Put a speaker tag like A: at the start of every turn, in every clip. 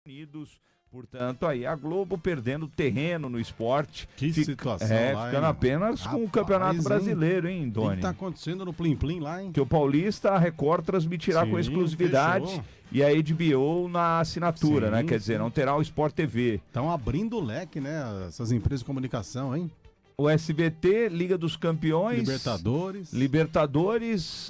A: Unidos, portanto, aí a Globo perdendo terreno no esporte.
B: Que situação lá,
A: ficando
B: hein?
A: apenas com o Campeonato Brasileiro, hein, Doni?
B: O que tá acontecendo no Plim Plim lá, hein?
A: Que o Paulista, a Record transmitirá com exclusividade
B: fechou.
A: E a HBO na assinatura, né? Quer dizer, não terá o Sport TV.
B: Estão abrindo o leque, né? Essas empresas de comunicação, hein?
A: O SBT, Liga dos Campeões, Libertadores,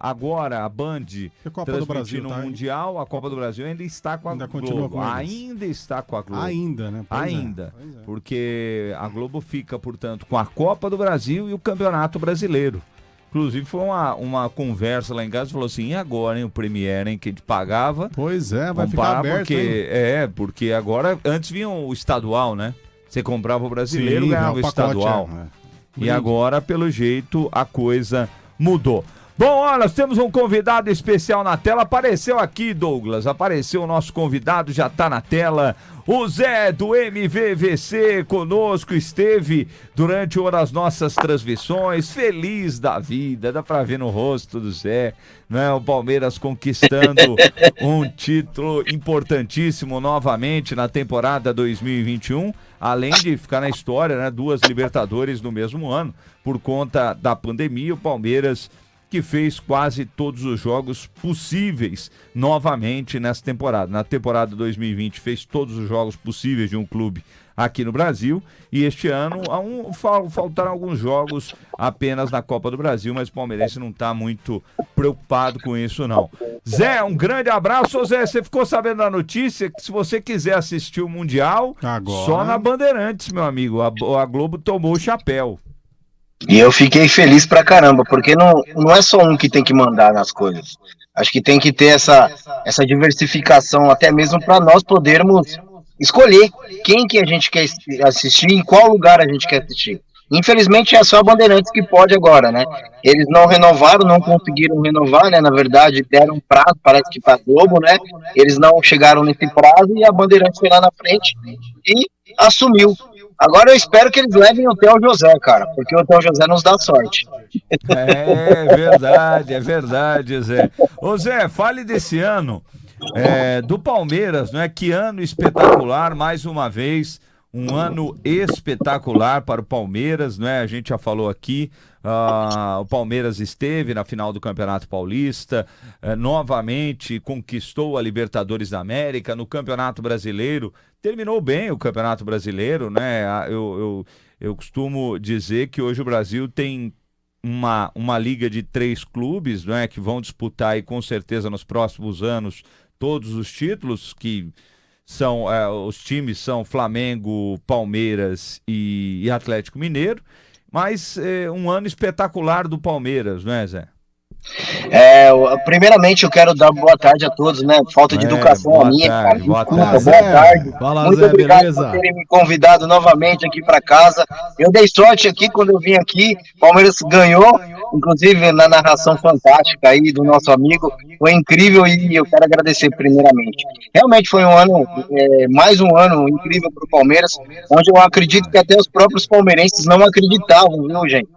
A: agora a Band
B: a Copa do Brasil,
A: no
B: tá
A: Mundial, a Copa do Brasil ainda está com a Globo. Ainda está com a Globo.
B: Ainda, né? Pois
A: ainda,
B: pois é.
A: Porque a Globo fica, portanto, com a Copa do Brasil e o Campeonato Brasileiro. Inclusive foi uma conversa lá em casa, falou assim, e agora, hein, o Premiere, hein, que a gente pagava.
B: Pois é, vai ficar aberto,
A: porque agora, antes vinha o estadual, né? Você comprava o brasileiro,
B: sim,
A: ganhava o estadual. E agora, pelo jeito, a coisa mudou. Bom, olha, nós temos um convidado especial na tela. Apareceu aqui, Douglas. Apareceu o nosso convidado, já tá na tela. O Zé do MVVC conosco, esteve durante uma das nossas transmissões, feliz da vida, dá pra ver no rosto do Zé, né? O Palmeiras conquistando um título importantíssimo novamente na temporada 2021, além de ficar na história, né? 2 Libertadores no mesmo ano, por conta da pandemia, o Palmeiras que fez quase todos os jogos possíveis novamente nessa temporada. Na temporada 2020 fez todos os jogos possíveis de um clube aqui no Brasil e este ano faltaram alguns jogos apenas na Copa do Brasil, mas o palmeirense não está muito preocupado com isso não. Zé, um grande abraço. Ô Zé, você ficou sabendo da notícia que se você quiser assistir o Mundial, agora... só na Bandeirantes, meu amigo, a Globo tomou o chapéu.
C: E eu fiquei feliz pra caramba, porque não é só um que tem que mandar nas coisas. Acho que tem que ter essa diversificação, até mesmo para nós podermos escolher quem que a gente quer assistir, em qual lugar a gente quer assistir. Infelizmente é só a Bandeirantes que pode agora, né? Eles não renovaram, não conseguiram renovar, né? Na verdade, deram um prazo, parece que para Globo, né? Eles não chegaram nesse prazo e a Bandeirantes foi lá na frente e assumiu. Agora eu espero que eles levem o Theo José, cara, porque o Theo José nos dá sorte.
A: É verdade, Zé. Ô Zé, fale desse ano do Palmeiras, não é? Que ano espetacular, mais uma vez, um ano espetacular para o Palmeiras, não é? A gente já falou aqui, o Palmeiras esteve na final do Campeonato Paulista, novamente conquistou a Libertadores da América, no Campeonato Brasileiro, terminou bem o Campeonato Brasileiro, né? Eu costumo dizer que hoje o Brasil tem uma liga de 3 clubes, né, que vão disputar aí, com certeza nos próximos anos todos os títulos, que são os times são Flamengo, Palmeiras e Atlético Mineiro, mas um ano espetacular do Palmeiras, não é, Zé?
C: Primeiramente eu quero dar boa tarde a todos, né? Falta de educação a minha, cara.
A: Boa
C: tarde.
B: Fala,
C: Muito
B: Zé,
C: obrigado
B: beleza?
C: por terem me convidado novamente aqui para casa. Eu dei sorte aqui quando eu vim aqui. Palmeiras ganhou, inclusive na narração fantástica aí do nosso amigo. Foi incrível e eu quero agradecer primeiramente. Realmente foi um ano, mais um ano incrível para o Palmeiras, onde eu acredito que até os próprios palmeirenses não acreditavam, viu, gente?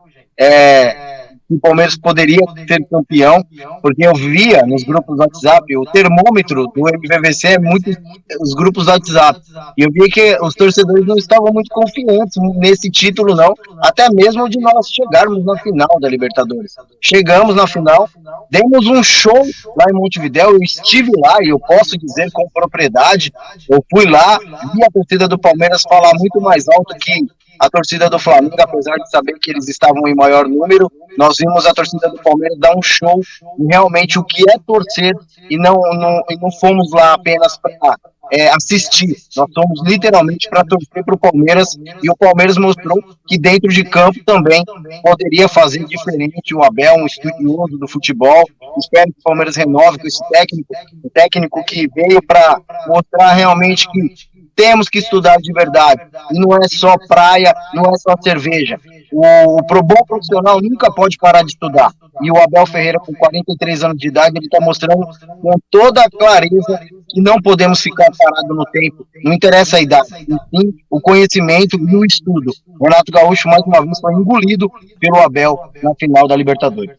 C: O Palmeiras poderia ser campeão, porque eu via nos grupos do WhatsApp, o termômetro do MVVC é muito os grupos do WhatsApp, e eu via que os torcedores não estavam muito confiantes nesse título não, até mesmo de nós chegarmos na final da Libertadores. Chegamos na final, demos um show lá em Montevidéu, eu estive lá e eu posso dizer com propriedade, eu fui lá, vi a torcida do Palmeiras falar muito mais alto que a torcida do Flamengo, apesar de saber que eles estavam em maior número, nós vimos a torcida do Palmeiras dar um show em realmente o que é torcer e não fomos lá apenas para assistir, nós fomos literalmente para torcer para o Palmeiras e o Palmeiras mostrou que dentro de campo também poderia fazer diferente. O Abel, um estudioso do futebol, espero que o Palmeiras renove com esse técnico, um técnico que veio para mostrar realmente que temos que estudar de verdade, e não é só praia, não é só cerveja. O bom profissional nunca pode parar de estudar, e o Abel Ferreira, com 43 anos de idade, ele está mostrando com toda a clareza que não podemos ficar parados no tempo, não interessa a idade, sim o conhecimento e o estudo. Renato Gaúcho, mais uma vez, foi engolido pelo Abel na final da Libertadores.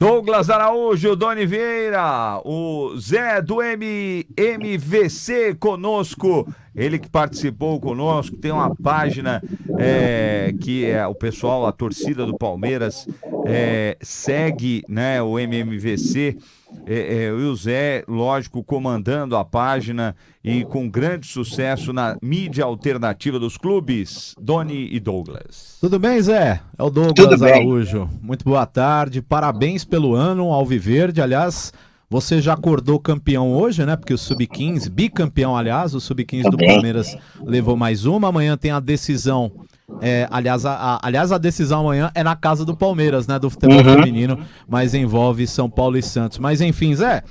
A: Douglas Araújo, Doni Vieira, o Zé do MVC conosco, ele que participou conosco, tem uma página que é o pessoal, a torcida do Palmeiras segue, né, o MMVC, e o Zé, lógico, comandando a página e com grande sucesso na mídia alternativa dos clubes. Doni e Douglas.
D: Tudo bem, Zé? É o Douglas Araújo. Muito boa tarde, parabéns pelo ano Alviverde. Aliás, você já acordou campeão hoje, né? Porque o Sub-15, bicampeão, aliás, o Sub-15 do Palmeiras levou mais uma. Amanhã tem a decisão. Aliás, a decisão amanhã é na casa do Palmeiras, né? Do futebol feminino, mas envolve São Paulo e Santos. Mas enfim, Zé,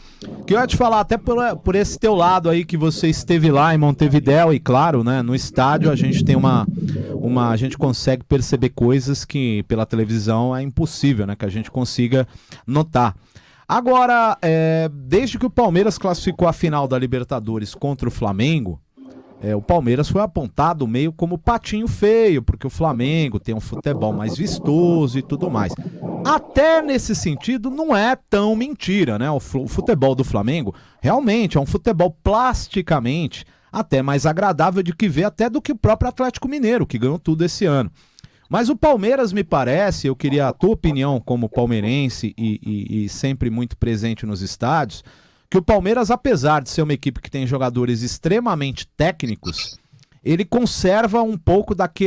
D: que eu ia te falar até por esse teu lado aí que você esteve lá em Montevidéu e claro, né? No estádio a gente tem a gente consegue perceber coisas que pela televisão é impossível, né? Que a gente consiga notar. Agora, desde que o Palmeiras classificou a final da Libertadores contra o Flamengo, o Palmeiras foi apontado meio como patinho feio, porque o Flamengo tem um futebol mais vistoso e tudo mais. Até nesse sentido não é tão mentira, né? O futebol do Flamengo realmente é um futebol plasticamente até mais agradável de que ver até do que o próprio Atlético Mineiro, que ganhou tudo esse ano. Mas o Palmeiras, me parece, eu queria a tua opinião como palmeirense e sempre muito presente nos estádios, que o Palmeiras, apesar de ser uma equipe que tem jogadores extremamente técnicos, ele conserva um pouco daquela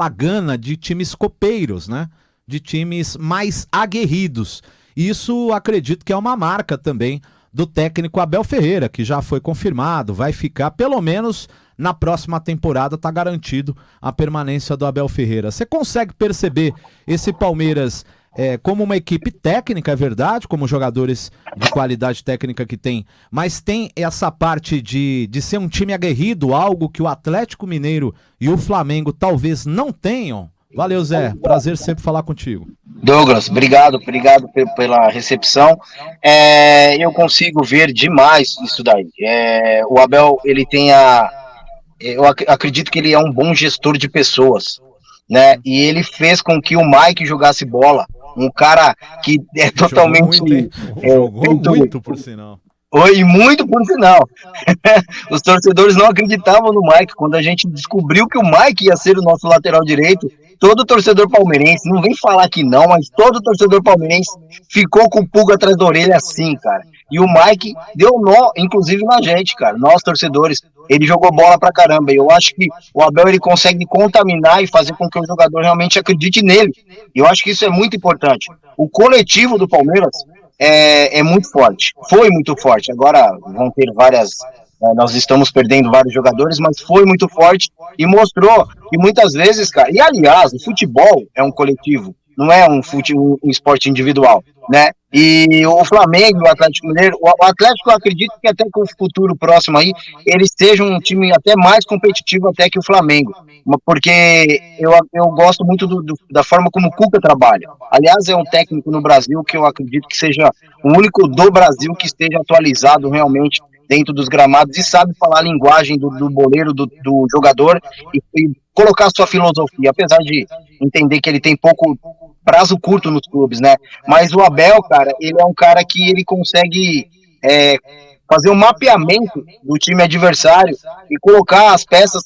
D: gana de times copeiros, né? De times mais aguerridos. Isso acredito que é uma marca também do técnico Abel Ferreira, que já foi confirmado, vai ficar pelo menos na próxima temporada, tá garantido a permanência do Abel Ferreira. Você consegue perceber esse Palmeiras como uma equipe técnica, é verdade, como jogadores de qualidade técnica que tem, mas tem essa parte de ser um time aguerrido, algo que o Atlético Mineiro e o Flamengo talvez não tenham? Valeu, Zé, prazer sempre falar contigo.
C: Douglas, obrigado pela recepção. Eu consigo ver demais isso daí. O Abel, ele tem eu acredito que ele é um bom gestor de pessoas, né? E ele fez com que o Mike jogasse bola, um cara que é totalmente...
D: Jogou muito, por sinal.
C: E muito por sinal. Os torcedores não acreditavam no Mike. Quando a gente descobriu que o Mike ia ser o nosso lateral direito, todo torcedor palmeirense, não vem falar que não, mas todo torcedor palmeirense ficou com o pulga atrás da orelha assim, cara. E o Mike deu nó, inclusive na gente, cara, nós torcedores. Ele jogou bola pra caramba. E eu acho que o Abel, ele consegue contaminar e fazer com que o jogador realmente acredite nele. E eu acho que isso é muito importante. O coletivo do Palmeiras é muito forte. Foi muito forte. Agora vão ter nós estamos perdendo vários jogadores, mas foi muito forte e mostrou que muitas vezes, cara, e aliás, o futebol é um coletivo, não é um esporte individual, né? E o Flamengo, o Atlético Mineiro, o Atlético, eu acredito que até com o futuro próximo aí, eles sejam um time até mais competitivo até que o Flamengo, porque eu gosto muito da forma como o Cuca trabalha. Aliás, é um técnico no Brasil que eu acredito que seja o único do Brasil que esteja atualizado realmente dentro dos gramados e sabe falar a linguagem do boleiro, do jogador e colocar sua filosofia, apesar de entender que ele tem pouco prazo curto nos clubes, né? Mas o Abel, cara, ele é um cara que ele consegue fazer um mapeamento do time adversário e colocar as peças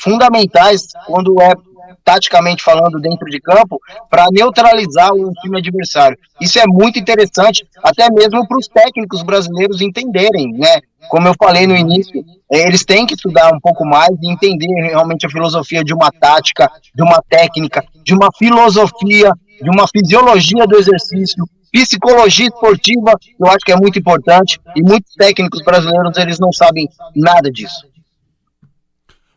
C: fundamentais quando taticamente falando dentro de campo, para neutralizar o time adversário. Isso é muito interessante, até mesmo para os técnicos brasileiros entenderem, né? Como eu falei no início, eles têm que estudar um pouco mais e entender realmente a filosofia de uma tática, de uma técnica, de uma filosofia, de uma fisiologia do exercício, psicologia esportiva. Eu acho que é muito importante e muitos técnicos brasileiros, eles não sabem nada disso.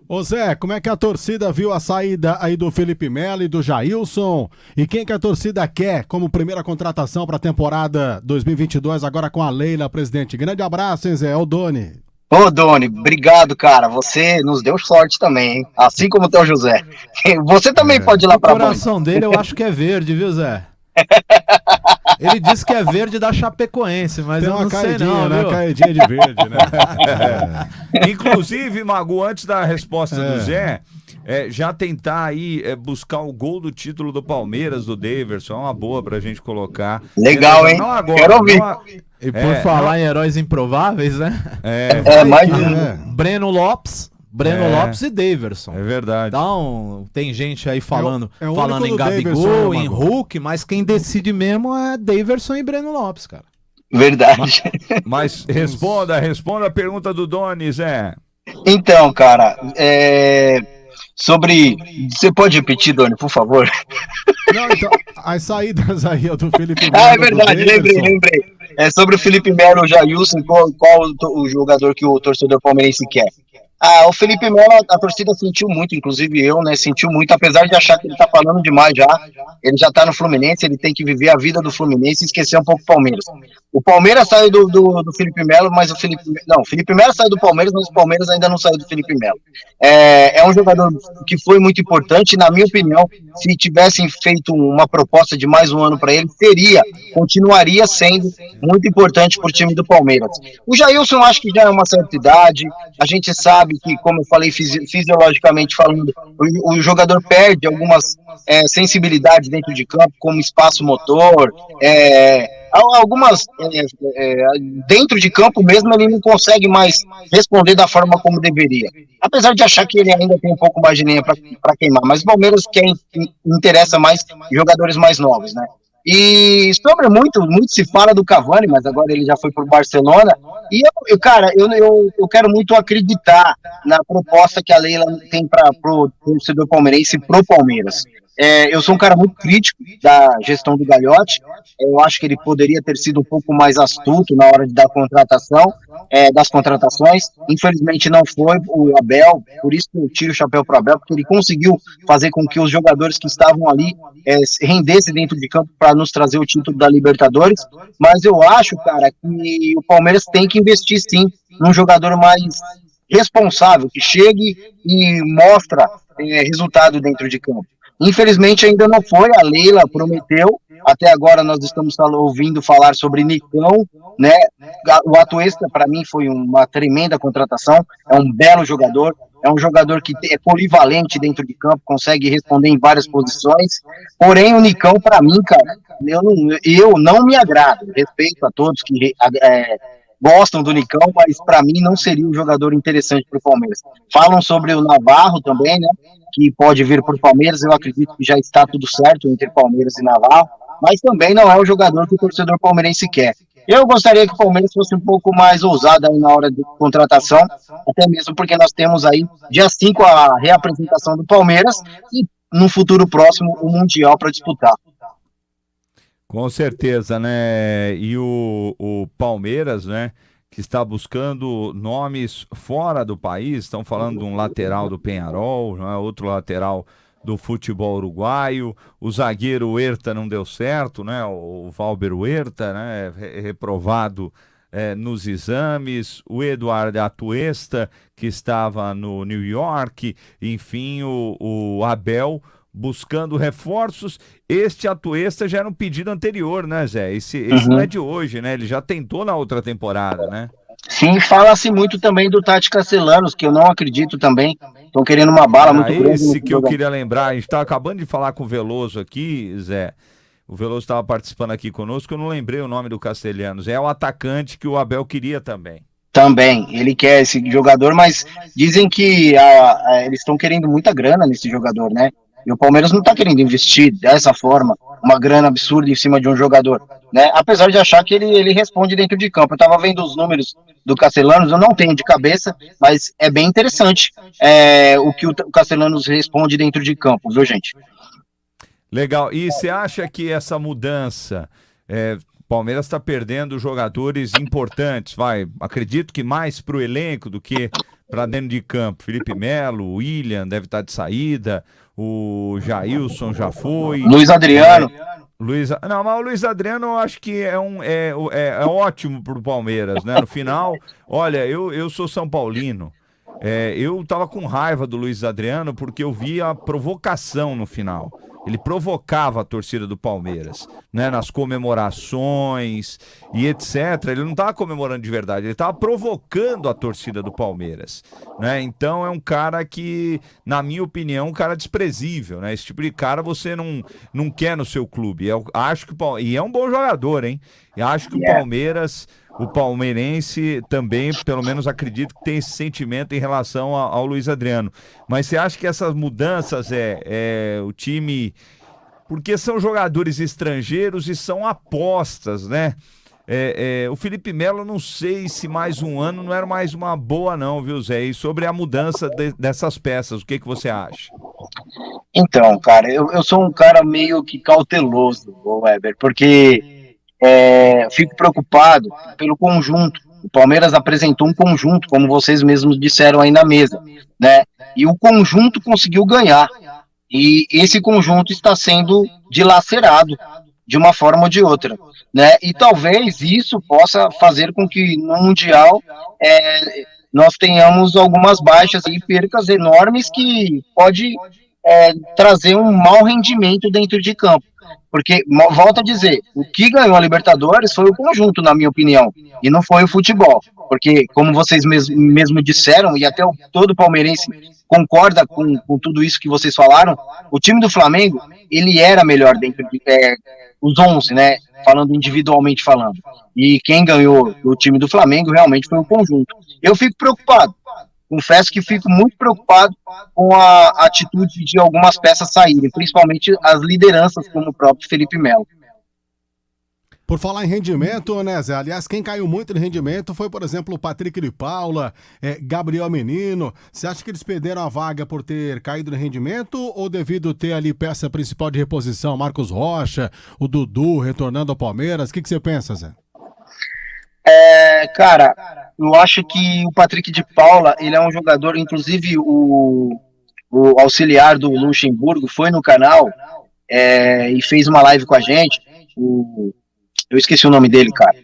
B: Ô Zé, como é que a torcida viu a saída aí do Felipe Melo e do Jailson? E quem que a torcida quer como primeira contratação para a temporada 2022, agora com a Leila, presidente? Grande abraço, hein, Zé? É o Doni.
C: Ô, Doni, obrigado, cara. Você nos deu sorte também, hein? Assim como o teu José. Você também pode ir lá para
D: o coração dele eu acho que é verde, viu, Zé? Ele disse que é verde da Chapecoense, mas eu não sei não,
B: né?
D: Viu?
B: Caidinha de verde, né?
A: Inclusive, Magu, antes da resposta do Zé, já tentar aí buscar o gol do título do Palmeiras, do Daverson, é uma boa pra gente colocar.
C: Legal, hein?
A: Não agora,
C: Quero ouvir.
D: E por falar em heróis improváveis, né?
C: Mais
D: Breno Lopes e Daverson.
A: É verdade.
D: Então, tem gente aí falando
B: o
D: falando
B: único
D: em
B: do Daverson,
D: Gabigol,
B: né,
D: em
B: Mago?
D: Hulk, mas quem decide mesmo é Daverson e Breno Lopes, cara.
C: Verdade.
A: Mas responda a pergunta do Doni, Zé.
C: Então, cara, sobre... Você pode repetir, Doni, por favor?
B: Não, então, as saídas aí ó, do Felipe Melo.
C: É verdade, lembrei. É sobre o Felipe Melo, o Jailson, qual o jogador que o torcedor palmeirense quer. O Felipe Melo, a torcida sentiu muito, inclusive eu, né, sentiu muito, apesar de achar que ele tá falando demais já, ele já tá no Fluminense, ele tem que viver a vida do Fluminense e esquecer um pouco o Palmeiras. O Palmeiras saiu do Felipe Melo, mas o Felipe Melo saiu do Palmeiras, mas o Palmeiras ainda não saiu do Felipe Melo. É um jogador que foi muito importante, na minha opinião, se tivessem feito uma proposta de mais um ano para ele, continuaria sendo muito importante para o time do Palmeiras. O Jailson acho que já é uma certa idade, a gente sabe que, como eu falei, fisiologicamente falando, o jogador perde algumas sensibilidades dentro de campo, como espaço motor, algumas dentro de campo mesmo ele não consegue mais responder da forma como deveria. Apesar de achar que ele ainda tem um pouco mais de lenha para queimar, mas o Palmeiras interessa mais jogadores mais novos, né? E sobre muito se fala do Cavani, mas agora ele já foi pro Barcelona. E eu quero muito acreditar na proposta que a Leila tem para pro torcedor palmeirense pro Palmeiras. Eu sou um cara muito crítico da gestão do Gagliotti. Eu acho que ele poderia ter sido um pouco mais astuto na hora de dar das contratações. Infelizmente não foi o Abel, por isso que eu tiro o chapéu para o Abel, porque ele conseguiu fazer com que os jogadores que estavam ali rendessem dentro de campo para nos trazer o título da Libertadores. Mas eu acho, cara, que o Palmeiras tem que investir sim num jogador mais responsável, que chegue e mostra resultado dentro de campo. Infelizmente ainda não foi, a Leila prometeu, até agora nós estamos ouvindo falar sobre Nicão, né? O Atuesta para mim foi uma tremenda contratação, é um belo jogador, é um jogador que é polivalente dentro de campo, consegue responder em várias posições, porém o Nicão para mim, cara, eu não me agrado, respeito a todos que gostam do Nicão, mas para mim não seria um jogador interessante para o Palmeiras. Falam sobre o Navarro também, né? Que pode vir para o Palmeiras, eu acredito que já está tudo certo entre Palmeiras e Navarro, mas também não é o jogador que o torcedor palmeirense quer. Eu gostaria que o Palmeiras fosse um pouco mais ousado aí na hora de contratação, até mesmo porque nós temos aí, dia 5, a reapresentação do Palmeiras e no futuro próximo o Mundial para disputar.
A: Com certeza, né? E o Palmeiras, né? Que está buscando nomes fora do país, estão falando de um lateral do Peñarol, né, outro lateral do futebol uruguaio, o zagueiro Huerta não deu certo, né, o Valber Huerta, né, reprovado nos exames, o Eduardo Atuesta, que estava no New York, enfim, o Abel buscando reforços. Este Atuesta já era um pedido anterior, né, Zé? Esse não é de hoje, né? Ele já tentou na outra temporada, né?
C: Sim, fala-se muito também do Tati Castellanos, que eu não acredito também. Estão querendo uma bala muito grande.
A: Esse que eu queria lembrar, a gente estava acabando de falar com o Veloso aqui, Zé. O Veloso estava participando aqui conosco, eu não lembrei o nome do Castellanos. É o atacante que o Abel queria também.
C: Também, ele quer esse jogador, mas dizem que eles estão querendo muita grana nesse jogador, né? E o Palmeiras não está querendo investir dessa forma, uma grana absurda em cima de um jogador, né? Apesar de achar que ele responde dentro de campo. Eu estava vendo os números do Castellanos, eu não tenho de cabeça, mas é bem interessante o que o Castellanos responde dentro de campo, viu, gente?
A: Legal. E você acha que essa mudança, Palmeiras está perdendo jogadores importantes, acredito que mais para o elenco do que para dentro de campo. Felipe Melo, o William deve estar de saída, o Jailson já foi.
C: Luiz Adriano.
A: Não, mas o Luiz Adriano eu acho que é ótimo para o Palmeiras, né? No final, olha, eu sou São Paulino. Eu tava com raiva do Luiz Adriano porque eu vi a provocação no final. Ele provocava a torcida do Palmeiras, né? Nas comemorações e etc. Ele não estava comemorando de verdade, ele estava provocando a torcida do Palmeiras, né? Então é um cara que, na minha opinião, um cara desprezível, né? Esse tipo de cara você não quer no seu clube. Eu acho que e é um bom jogador, hein? Eu acho que o palmeirense também, pelo menos acredito que tem esse sentimento em relação ao Luiz Adriano. Mas você acha que essas mudanças o time... Porque são jogadores estrangeiros e são apostas, né? O Felipe Melo, não sei se mais um ano não era mais uma boa não, viu, Zé? E sobre a mudança dessas peças, o que você acha?
C: Então, cara, eu sou um cara meio que cauteloso, Weber, porque fico preocupado pelo conjunto. O Palmeiras apresentou um conjunto, como vocês mesmos disseram aí na mesa, né? E o conjunto conseguiu ganhar. E esse conjunto está sendo dilacerado de uma forma ou de outra, né? E talvez isso possa fazer com que no Mundial nós tenhamos algumas baixas e percas enormes que pode trazer um mau rendimento dentro de campo. Porque, volto a dizer, o que ganhou a Libertadores foi o conjunto, na minha opinião, e não foi o futebol. Porque, como vocês mesmo disseram, e até todo palmeirense concorda com tudo isso que vocês falaram, o time do Flamengo, ele era melhor dentro de os 11, né, falando individualmente falando. E quem ganhou o time do Flamengo realmente foi o conjunto. Eu fico preocupado. Confesso que fico muito preocupado com a atitude de algumas peças saírem, principalmente as lideranças, como o próprio Felipe Melo.
B: Por falar em rendimento, né, Zé? Aliás, quem caiu muito em rendimento foi, por exemplo, o Patrick de Paula, Gabriel Menino. Você acha que eles perderam a vaga por ter caído no rendimento ou devido ter ali peça principal de reposição, Marcos Rocha, o Dudu retornando ao Palmeiras? O que você pensa, Zé?
C: Cara, eu acho que o Patrick de Paula, ele é um jogador, inclusive o auxiliar do Luxemburgo foi no canal e fez uma live com a gente, eu esqueci o nome dele, cara,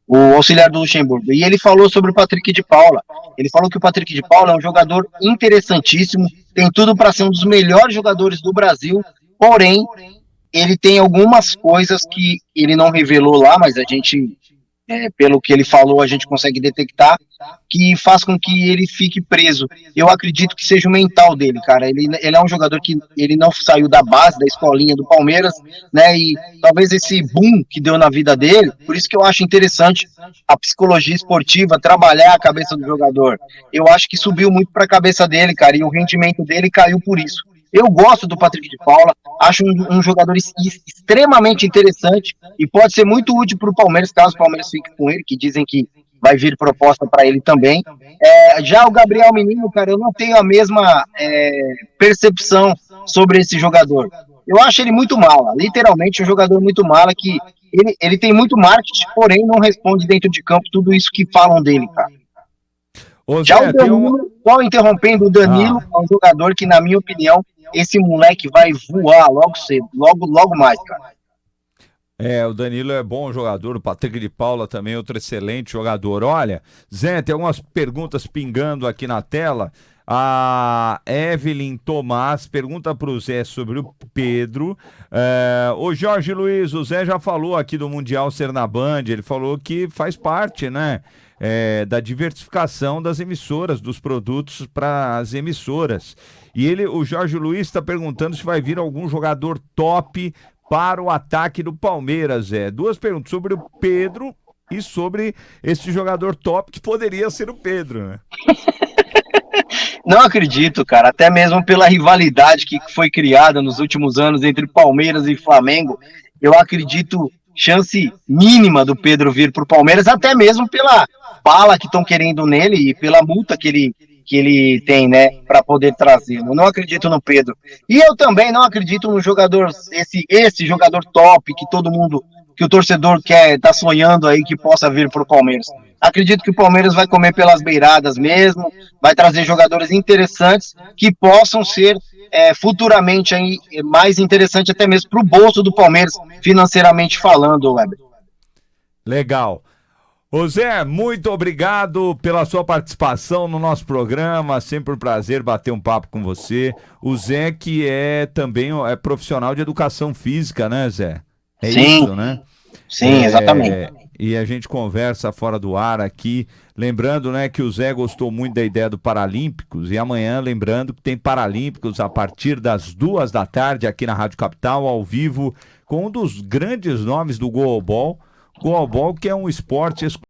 C: o auxiliar do Luxemburgo, e ele falou sobre o Patrick de Paula. Ele falou que o Patrick de Paula é um jogador interessantíssimo, tem tudo para ser um dos melhores jogadores do Brasil, porém, ele tem algumas coisas que ele não revelou lá, mas a gente... pelo que ele falou, a gente consegue detectar, que faz com que ele fique preso. Eu acredito que seja o mental dele, cara. Ele é um jogador que ele não saiu da base, da escolinha do Palmeiras, né? E talvez esse boom que deu na vida dele, por isso que eu acho interessante a psicologia esportiva, trabalhar a cabeça do jogador. Eu acho que subiu muito para a cabeça dele, cara, e o rendimento dele caiu por isso. Eu gosto do Patrick de Paula, acho um jogador extremamente interessante e pode ser muito útil para o Palmeiras, caso o Palmeiras fique com ele, que dizem que vai vir proposta para ele também. Já o Gabriel Menino, cara, eu não tenho a mesma percepção sobre esse jogador. Eu acho ele muito mala, literalmente um jogador muito mala, que ele tem muito marketing, porém não responde dentro de campo tudo isso que falam dele, cara. Já o Danilo, só interrompendo, o Danilo é um jogador que, na minha opinião, esse moleque vai voar logo cedo, logo mais, cara.
A: O Danilo é bom jogador, o Patrick de Paula também, outro excelente jogador. Olha, Zé, tem algumas perguntas pingando aqui na tela. A Evelyn Tomás pergunta para o Zé sobre o Pedro. O Jorge Luiz, o Zé já falou aqui do Mundial ser na Band, ele falou que faz parte, né? Da diversificação das emissoras, dos produtos para as emissoras. E o Jorge Luiz está perguntando se vai vir algum jogador top para o ataque do Palmeiras. Duas perguntas sobre o Pedro e sobre esse jogador top que poderia ser o Pedro, né?
C: Não acredito, cara, até mesmo pela rivalidade que foi criada nos últimos anos entre Palmeiras e Flamengo, eu acredito chance mínima do Pedro vir para o Palmeiras, até mesmo pela bala que estão querendo nele e pela multa que ele tem, né, para poder trazer. Eu não acredito no Pedro. E eu também não acredito no jogador, esse jogador top que todo mundo, que o torcedor tá sonhando aí que possa vir para o Palmeiras. Acredito que o Palmeiras vai comer pelas beiradas mesmo, vai trazer jogadores interessantes que possam ser futuramente aí, mais interessante até mesmo para o bolso do Palmeiras, financeiramente falando, Weber.
A: Legal. Ô Zé, muito obrigado pela sua participação no nosso programa, sempre um prazer bater um papo com você. O Zé que também é profissional de educação física, né, Zé? É
C: Sim,
A: isso, né?
C: sim, exatamente.
A: E a gente conversa fora do ar aqui, lembrando, né, que o Zé gostou muito da ideia do Paralímpicos, e amanhã, lembrando que tem Paralímpicos a partir das 14h aqui na Rádio Capital, ao vivo, com um dos grandes nomes do Goalball, que é um esporte